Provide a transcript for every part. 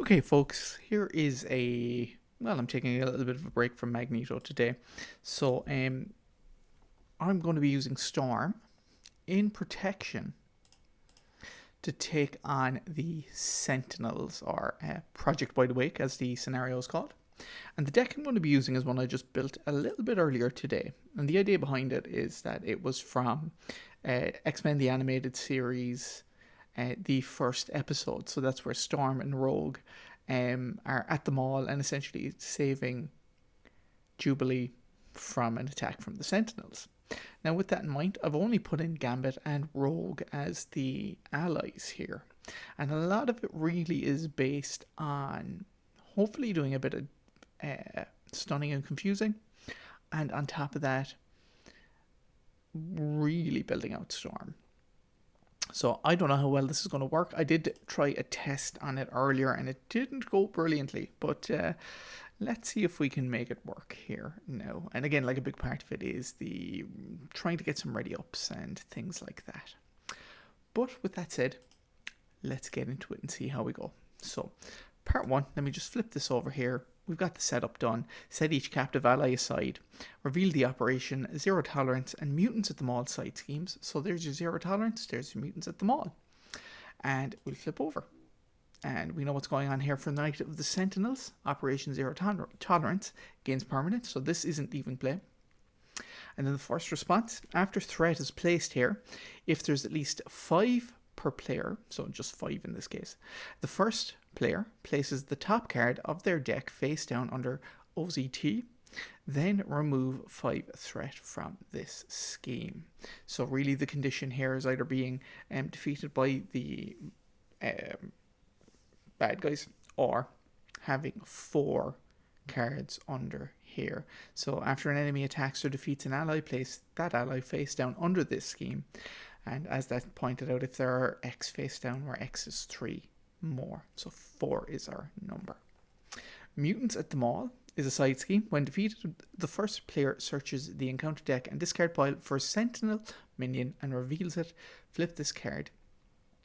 Okay, folks, here is I'm taking a little bit of a break from Magneto today. So, I'm going to be using Storm in protection to take on the Sentinels, or Project Wideawake, as the scenario is called. And the deck I'm going to be using is one I just built a little bit earlier today. And the idea behind it is that it was from X-Men the Animated Series, the first episode. So that's where Storm and Rogue are at the mall and essentially saving Jubilee from an attack from the Sentinels. Now, with that in mind, I've only put in Gambit and Rogue as the allies here. And a lot of it really is based on hopefully doing a bit of stunning and confusing. And on top of that, really building out Storm. So I don't know how well this is going to work. I did try a test on it earlier and it didn't go brilliantly, but let's see if we can make it work here now. And again, like a big part of it is the trying to get some ready ups and things like that. But with that said, let's get into it and see how we go. So part one, let me just flip this over here. We've got the setup done. Set each captive ally aside. Reveal the operation, zero tolerance, and mutants at the mall side schemes. So there's your zero tolerance, there's your mutants at the mall. And we'll flip over. And we know what's going on here for the Night of the Sentinels. Operation Zero Tolerance gains permanence, so this isn't even play. And then the first response, after threat is placed here, if there's at least 5 per player, so just 5 in this case, the first player places the top card of their deck face down under OCT, then remove 5 threat from this scheme. So really the condition here is either being defeated by the bad guys or having 4 cards under here. So after an enemy attacks or defeats an ally, place that ally face down under this scheme. And as that pointed out, if there are X face down, where X is 3 more. So 4 is our number. Mutants at the mall is a side scheme. When defeated, the first player searches the encounter deck and discard pile for a Sentinel minion and reveals it. Flip this card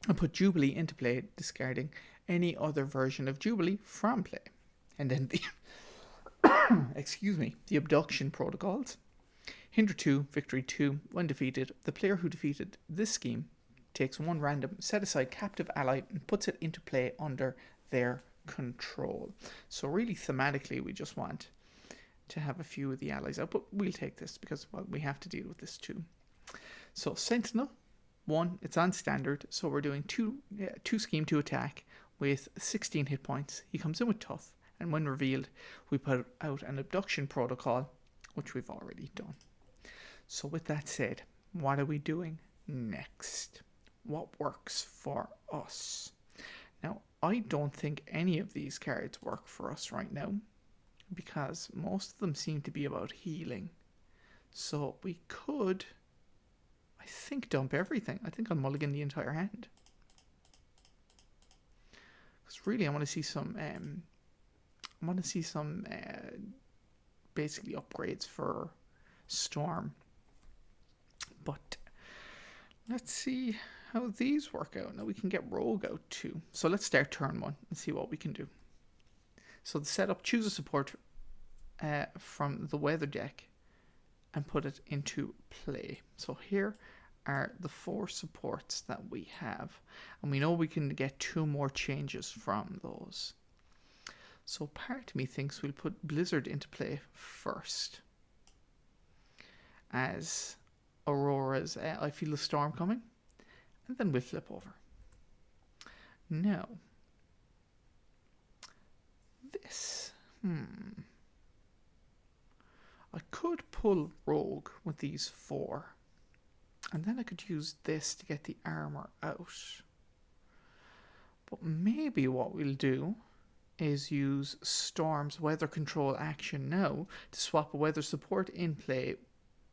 and put Jubilee into play, discarding any other version of Jubilee from play. And then the the abduction protocols. Hinder 2, victory 2. When defeated, the player who defeated this scheme takes 1 random set aside captive ally and puts it into play under their control. So really thematically we just want to have a few of the allies out, but we'll take this because, well, we have to deal with this too. So Sentinel 1, it's on standard, so we're doing 2 scheme to attack with 16 hit points. He comes in with tough, and when revealed we put out an abduction protocol, which we've already done. So with that said, what are we doing next? What works for us? Now, I don't think any of these cards work for us right now because most of them seem to be about healing. So we could, I think, dump everything. I think I'll mulligan the entire hand. Because really I want to see some basically upgrades for Storm. But let's see how these work out. Now we can get Rogue out too. So let's start turn 1 and see what we can do. So the setup, choose a support from the weather deck and put it into play. So here are the 4 supports that we have. And we know we can get 2 more changes from those. So part of me thinks we'll put Blizzard into play first. As Aurora's I Feel the Storm Coming. And then we'll flip over. Now, this. I could pull Rogue with these 4. And then I could use this to get the armor out. But maybe what we'll do is use Storm's weather control action now to swap a weather support in play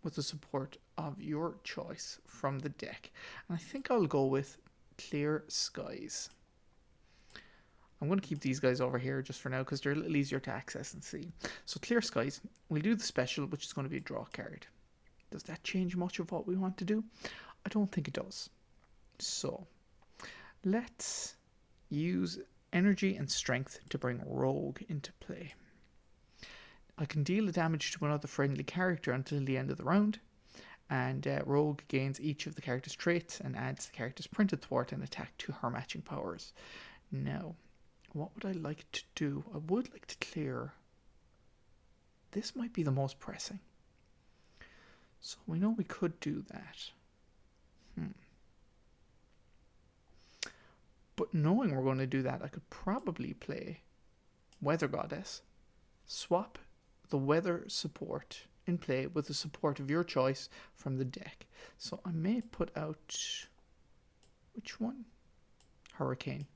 with the support of your choice from the deck. And I think I'll go with Clear Skies. I'm going to keep these guys over here just for now because they're a little easier to access and see. So Clear Skies, we'll do the special, which is going to be a draw card. Does that change much of what we want to do? I don't think it does. So let's use energy and strength to bring Rogue into play. I can deal the damage to another friendly character until the end of the round, and Rogue gains each of the character's traits and adds the character's printed thwart and attack to her matching powers. Now, what would I like to do? I would like to clear. This might be the most pressing. So we know we could do that. But knowing we're going to do that, I could probably play Weather Goddess, swap the weather support in play with the support of your choice from the deck. So I may put out, which one? Hurricane.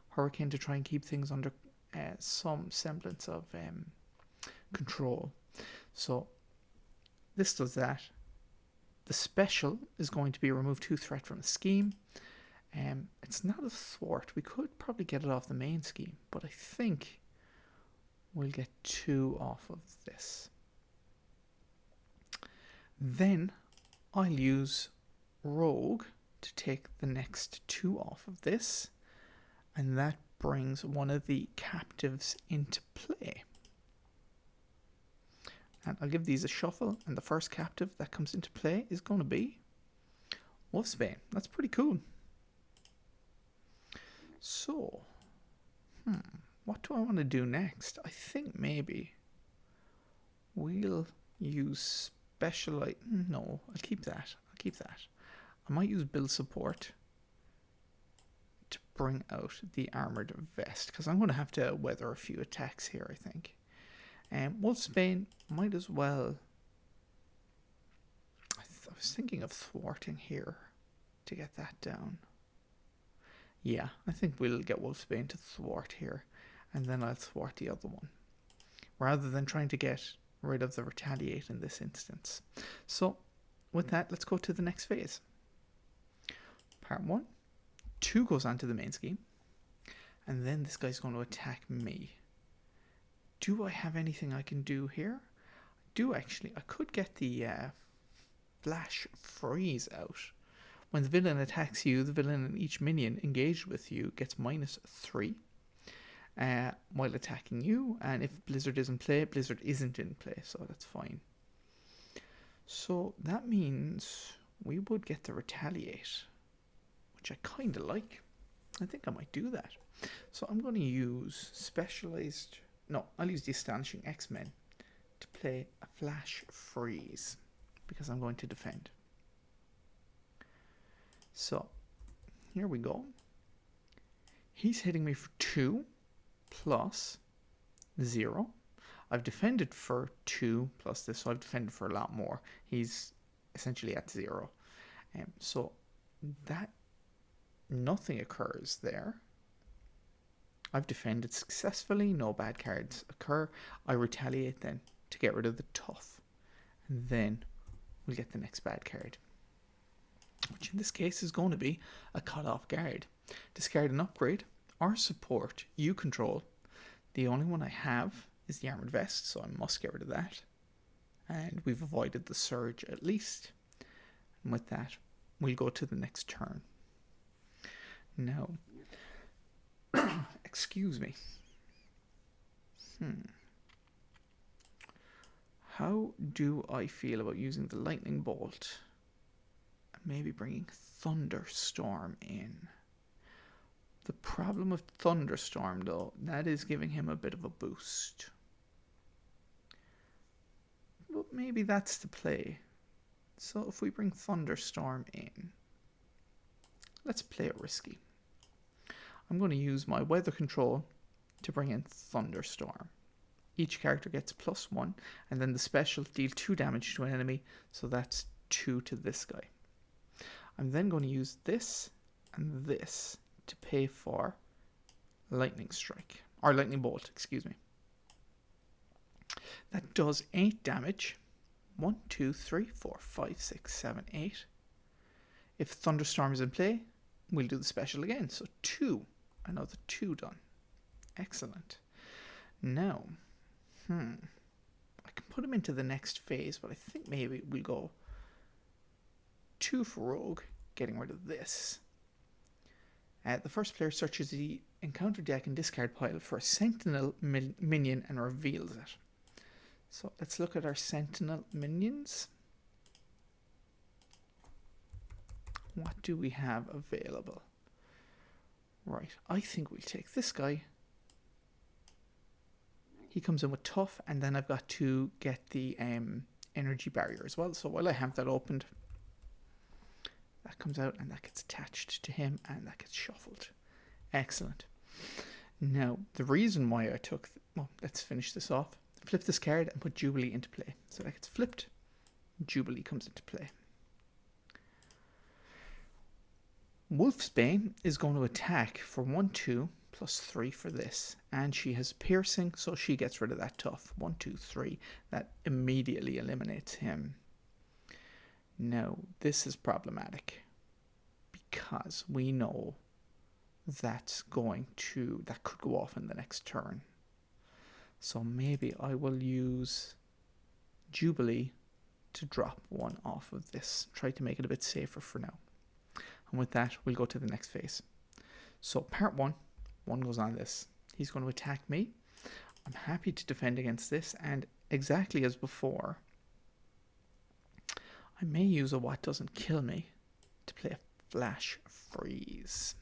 Hurricane to try and keep things under some semblance of control. So this does that. The special is going to be remove 2 threat from a scheme. It's not a thwart. We could probably get it off the main scheme, but I think we'll get 2 off of this. Then I'll use Rogue to take the next 2 off of this, and that brings one of the captives into play. And I'll give these a shuffle, and the first captive that comes into play is going to be Wolfsbane. That's pretty cool. So, what do I want to do next? I think maybe we'll use Specialite. No, I'll keep that. I might use Build Support to bring out the Armored Vest, because I'm going to have to weather a few attacks here, I think. Wolfsbane might as well. I was thinking of thwarting here to get that down. Yeah, I think we'll get Wolfsbane to thwart here, and then I'll thwart the other one, rather than trying to get rid of the retaliate in this instance. So, with that, let's go to the next phase. Part 1, 2 goes onto the main scheme, and then this guy's going to attack me. Do I have anything I can do here? I do actually. I could get the Flash Freeze out. When the villain attacks you, the villain and each minion engaged with you gets -3 while attacking you. And if Blizzard is in play, Blizzard isn't in play, so that's fine. So that means we would get the retaliate, which I kind of like. I think I might do that. So I'm going to use specialized. No, I'll use the Astonishing X-Men to play a Flash Freeze, because I'm going to defend. So, here we go. He's hitting me for 2 plus 0. I've defended for 2 plus this, so I've defended for a lot more. He's essentially at 0. So, that nothing occurs there. I've defended successfully. No bad cards occur. I retaliate then to get rid of the tough. And then we'll get the next bad card, which in this case is going to be a cut-off guard. Discard an upgrade or support you control. The only one I have is the Armored Vest, so I must get rid of that. And we've avoided the Surge at least. And with that, we'll go to the next turn. Now, excuse me. How do I feel about using the Lightning Bolt? Maybe bringing Thunderstorm in. The problem with Thunderstorm, though, that is giving him a bit of a boost. But maybe that's the play. So if we bring Thunderstorm in, let's play it risky. I'm going to use my weather control to bring in Thunderstorm. Each character gets +1, and then the special deal 2 damage to an enemy, so that's 2 to this guy. I'm then going to use this and this to pay for Lightning Strike, or Lightning Bolt, excuse me. That does 8 damage. 1, 2, 3, 4, 5, 6, 7, 8. If Thunderstorm is in play, we'll do the special again. So 2, another 2 done. Excellent. Now, I can put him into the next phase, but I think maybe we'll go 2 for Rogue, getting rid of this. The first player searches the encounter deck and discard pile for a Sentinel minion and reveals it. So let's look at our Sentinel minions. What do we have available? Right, I think we'll take this guy. He comes in with tough, and then I've got to get the energy barrier as well. So while I have that opened, that comes out and that gets attached to him and that gets shuffled. Excellent. Now, the reason why I took... well, let's finish this off. Flip this card and put Jubilee into play. So that gets flipped. Jubilee comes into play. Wolfsbane is going to attack for 1/2 plus 3 for this. And she has piercing, so she gets rid of that tough. 1, 2, 3. That immediately eliminates him. Now, this is problematic because we know that could go off in the next turn. So maybe I will use Jubilee to drop one off of this. Try to make it a bit safer for now. And with that, we'll go to the next phase. So part 1 goes on this. He's going to attack me. I'm happy to defend against this, and exactly as before, I may use a what doesn't kill me to play a flash freeze.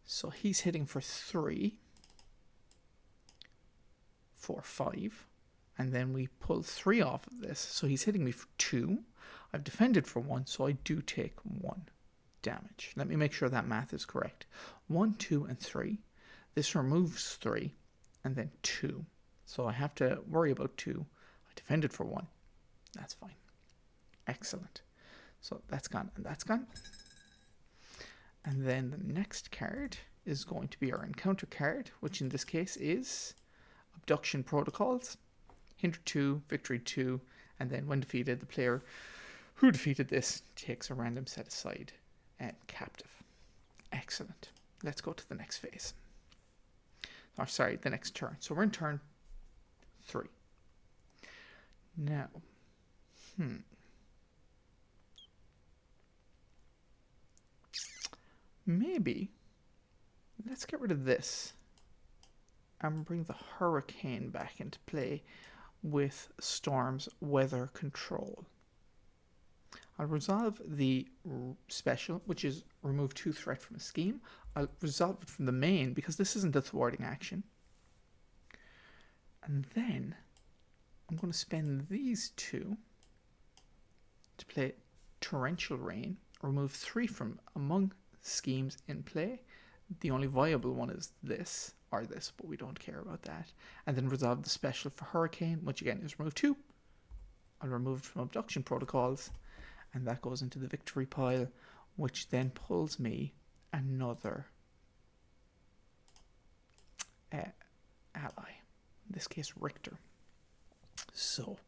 So he's hitting for 3, 4, 5, and then we pull 3 off of this. So he's hitting me for 2. I've defended for 1, so I do take 1 damage. Let me make sure that math is correct. 1, 2, and 3. This removes 3, and then 2. So I have to worry about 2. I defended for 1. That's fine. Excellent. So that's gone, and that's gone. And then the next card is going to be our encounter card, which in this case is Abduction Protocols. Hinder 2, Victory 2, and then when defeated, the player who defeated this takes a random set aside and captive. Excellent. Let's go to the next phase. Or sorry, the next turn. So we're in turn 3. Now, maybe let's get rid of this and bring the Hurricane back into play with Storm's weather control. I'll resolve the special, which is remove 2 threat from a scheme. I'll resolve it from the main because this isn't a thwarting action. And then I'm going to spend these 2 to play Torrential Rain, remove 3 from among schemes in play. The only viable one is this or this, but we don't care about that. And then resolve the special for Hurricane, which again is remove 2. I'll remove it from Abduction Protocols, and that goes into the victory pile, which then pulls me another ally, in this case Richter. So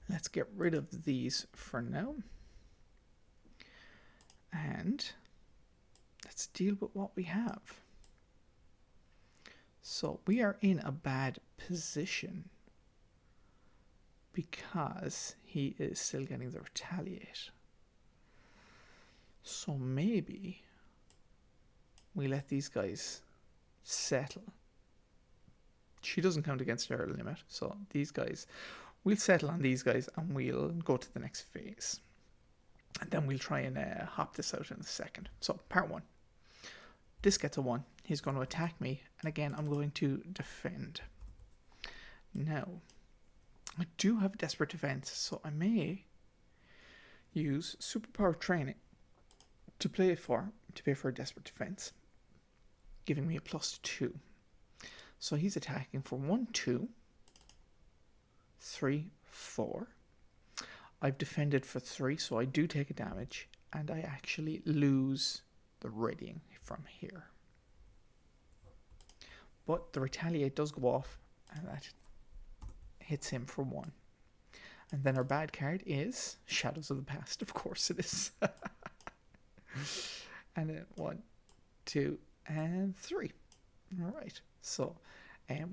let's get rid of these for now, and let's deal with what we have. So we are in a bad position because he is still getting the retaliate. So maybe we let these guys settle. She doesn't count against her limit, so these guys, we'll settle on these guys and we'll go to the next phase. And then we'll try and hop this out in a second. So part 1. This gets a 1. He's going to attack me, and again I'm going to defend. Now, I do have Desperate Defense, so I may use Superpower Training to pay for a Desperate Defense, giving me a +2. So he's attacking for 1, 2, 3, 4. I've defended for 3, so I do take a damage, and I actually lose the readying from here. But the retaliate does go off, and that hits him for 1. And then our bad card is Shadows of the Past. Of course it is. And then 1, 2, and 3. All right. So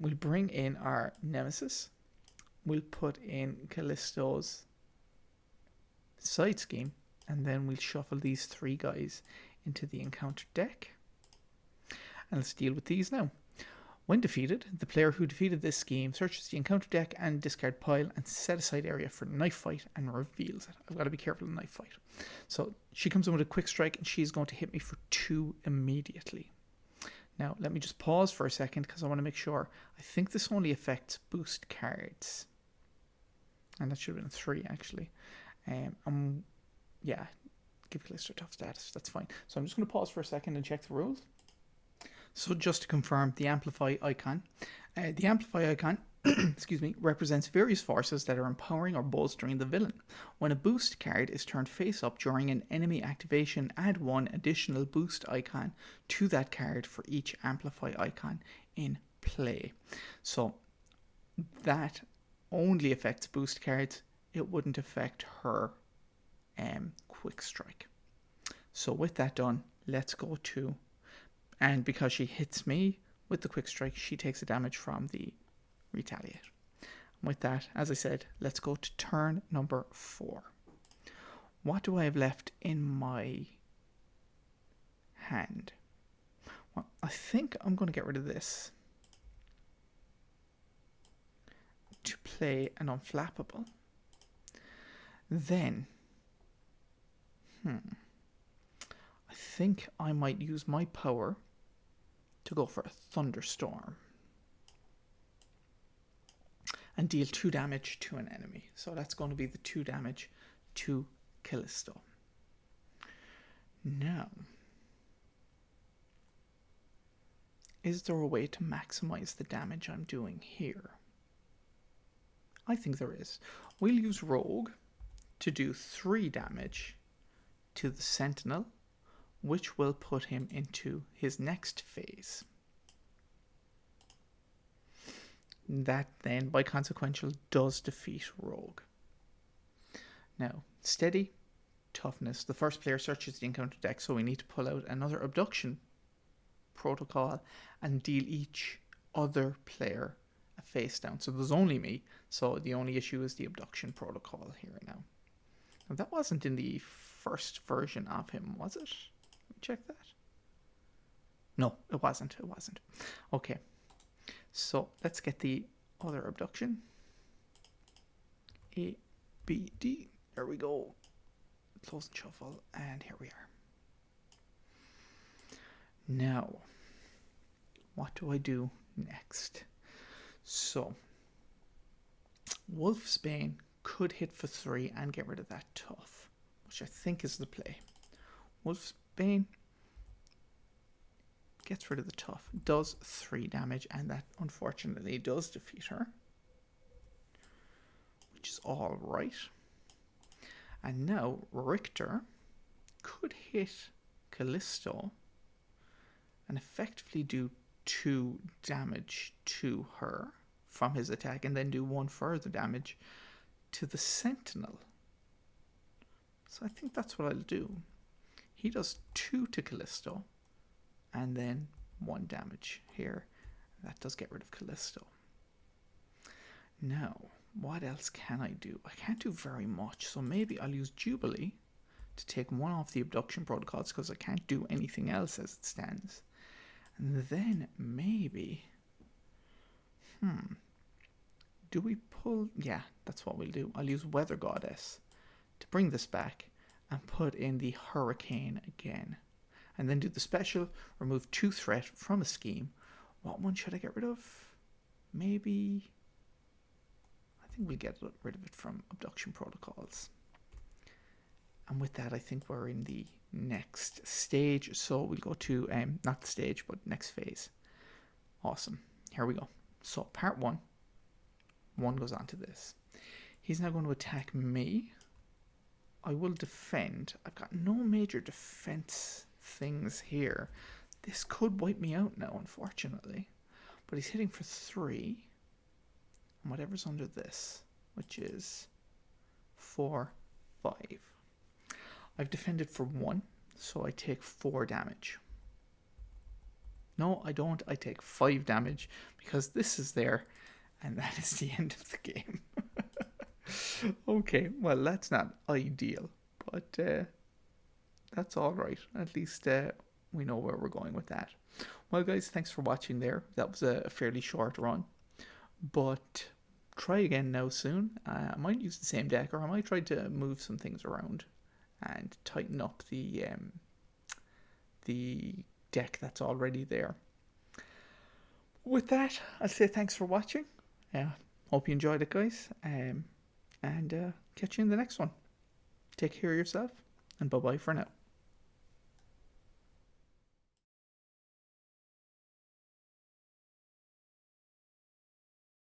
we'll bring in our Nemesis. We'll put in Callisto's side scheme, and then we'll shuffle these 3 guys into the encounter deck. And let's deal with these now. When defeated, the player who defeated this scheme searches the encounter deck and discard pile and set aside area for knife fight and reveals it. I've got to be careful of knife fight. So she comes in with a quick strike and she's going to hit me for 2 immediately. Now, let me just pause for a second because I want to make sure. I think this only affects boost cards. And that should have been 3, actually. Yeah, give Callisto tough status. That's fine. So I'm just going to pause for a second and check the rules. So just to confirm, the Amplify icon. The Amplify icon excuse me, represents various forces that are empowering or bolstering the villain. When a boost card is turned face up during an enemy activation, add 1 additional boost icon to that card for each Amplify icon in play. So that only affects boost cards. It wouldn't affect her quick strike. So with that done, let's go to, and because she hits me with the quick strike, she takes the damage from the retaliate. And with that, as I said, let's go to turn number 4. What do I have left in my hand? Well, I think I'm going to get rid of this to play an unflappable. Then I think I might use my power to go for a thunderstorm and deal 2 damage to an enemy. So that's going to be the 2 damage to Callisto. Now, is there a way to maximize the damage I'm doing here? I think there is. We'll use Rogue to do 3 damage to the Sentinel, which will put him into his next phase. That then, by consequential, does defeat Rogue. Now, Steady, Toughness. The first player searches the encounter deck, so we need to pull out another Abduction Protocol and deal each other player a face down. So there's only me, so the only issue is the Abduction Protocol here now. Now that wasn't in the first version of him, was it? Let me check that. No, it wasn't. It wasn't. Okay. So let's get the other abduction. A, B, D. There we go. Close and shuffle. And here we are. Now, what do I do next? So, Wolf's Bane could hit for 3 and get rid of that tough, which I think is the play. Wolf's Bane gets rid of the tough, does 3 damage, and that unfortunately does defeat her, which is all right. And now Richter could hit Callisto and effectively do 2 damage to her from his attack, and then do 1 further damage to the Sentinel. So I think that's what I'll do. He does 2 to Callisto, and then 1 damage here. That does get rid of Callisto. Now, what else can I do? I can't do very much, so maybe I'll use Jubilee to take 1 off the abduction protocols, because I can't do anything else as it stands. And then maybe, do we pull? Yeah, that's what we'll do. I'll use Weather Goddess to bring this back and put in the Hurricane again. And then do the special, remove 2 threat from a scheme. What one should I get rid of? Maybe, I think we'll get rid of it from abduction protocols. And with that, I think we're in the next stage. So we'll go to, not the stage, but next phase. Awesome. Here we go. So part 1 goes on to this. He's now going to attack me. I will defend. I've got no major defense things here. This could wipe me out now, unfortunately. But he's hitting for 3. And whatever's under this, which is 4, 5. I've defended for 1, so I take 4 damage. No, I don't. I take 5 damage because this is there, and that is the end of the game. Okay, well, that's not ideal, but that's all right. At least we know where we're going with that. Well, guys, thanks for watching there. That was a fairly short run, but try again now soon. I might use the same deck, or I might try to move some things around and tighten up the deck that's already there. With that, I'll say thanks for watching. Hope you enjoyed it, guys, and catch you in the next one. Take care of yourself, and bye-bye for now.